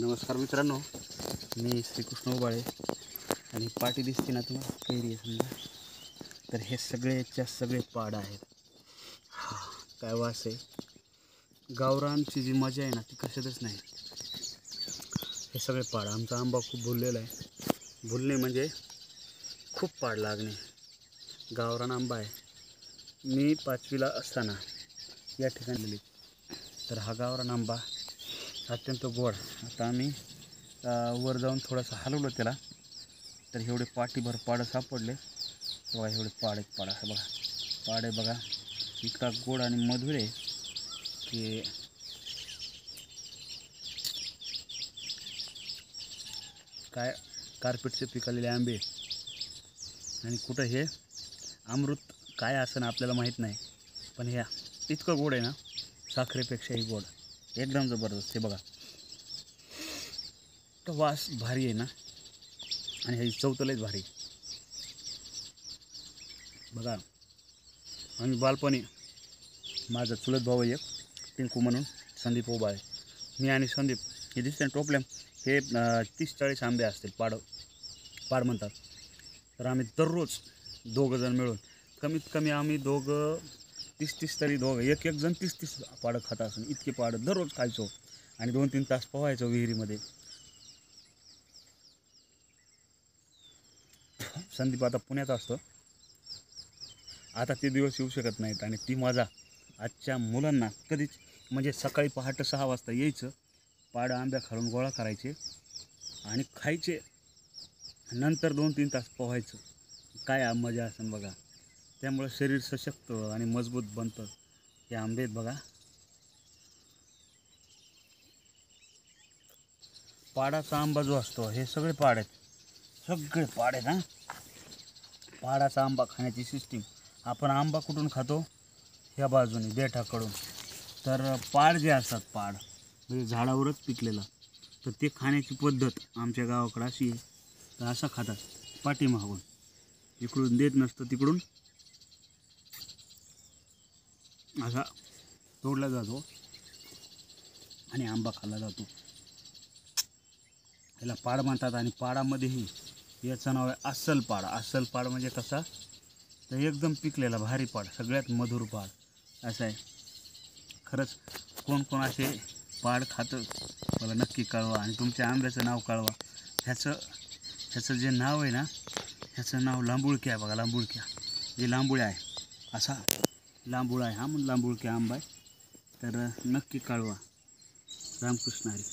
नमस्कार मित्रांनो, मी श्रीकृष्ण उबाळे आणि पाटी दिसते ना तुम्हाला, कैरी आहे समजा. तर हे सगळे पाड आहेत. काय वास आहे. गावरानची जी मजा आहे ना ती कशातच नाही. हे सगळे पाड. आमचा आंबा खूप भुललेला आहे. भुलणे म्हणजे खूप पाड लागणे. गावरान आंबा आहे. मी 5वीला असताना या ठिकाणी लिहिली. तर हा गावरान आंबा अत्यंत गोड. आता आम्ही वर जाऊन थोडंसं हलवलं त्याला, तर एवढे पाठीभर पाडं सापडले. बघा एवढे पाड असं बघा. पाड आहे बघा, इतका गोड आणि मधुर आहे की काय. कार्पेटचे पिकलेले आंबे आणि कुठं हे अमृत काय असं ना आपल्याला माहीत नाही, पण ह्या इतकं गोड आहे ना, साखरेपेक्षाही गोड. एकदम जबरदस्त. हे बघा, तो वास भारी आहे ना, आणि ह्याची चव तर लयच भारी. बघा, आम्ही बालपणी, माझा चुलत भाऊ एक टिंकू म्हणून, संदीप उबाळे, मी आणि संदीप हे दिसते टोपल्या, हे 30-40 आंबे असतील. पाड म्हणतात. तर आम्ही दररोज दोघंजण मिळून, कमीत कमी आम्ही दोघं 30-30 तरी, दोघं एक जण 30-30 पाडं खात असून इतके पाडं दररोज खायचो आणि 2-3 तास पोहायचो विहिरीमध्ये. संदीप आता पुण्यात असतो. आता ते दिवस येऊ शकत नाहीत आणि ती मजा आजच्या मुलांना कधीच. म्हणजे सकाळी पहाटे 6 वाजता यायचं, पाडं आंब्या खालून गोळा करायचे आणि खायचे, नंतर 2-3 तास पोहायचं. काय मजा असेल बघा. त्यामुळे शरीर सशक्त आणि मजबूत बनतं. हे आंबे बघा, पाडाचा आंबा जो असतो, हे सगळे पाड आहेत हां. पाडाचा आंबा खाण्याची सिस्टीम. आपण आंबा कुठून खातो? ह्या बाजूने देठाकडून. तर पाड जे असतात, पाड म्हणजे झाडावरच पिकलेलं, तर ते खाण्याची पद्धत आमच्या गावाकडं अशी आहे. तर असं खातात पाठीमागून, इकडून देत नसतं, तिकडून असा तोडला जातो आणि आंबा खाल्ला जातो. याला पाड म्हणतात. आणि पाडामध्येही याचं नाव आहे अस्सल पाड. अस्सल पाड म्हणजे कसा, तर एकदम पिकलेला भारी पाड, सगळ्यात मधुर पाड असं आहे. खरंच कोण असे पाड खातं मला नक्की कळवा, आणि तुमच्या आंब्याचं नाव कळवा. ह्याचं जे नाव आहे ना, ह्याचं नाव लांबुळक्या आहे बघा. लांबुळक्या, जे लांबुळ्या आहे, असा लांबुळा आहे हा. म्हणून लांबुळक्या आंबा आहे. तर नक्की कळवा. रामकृष्ण हरी.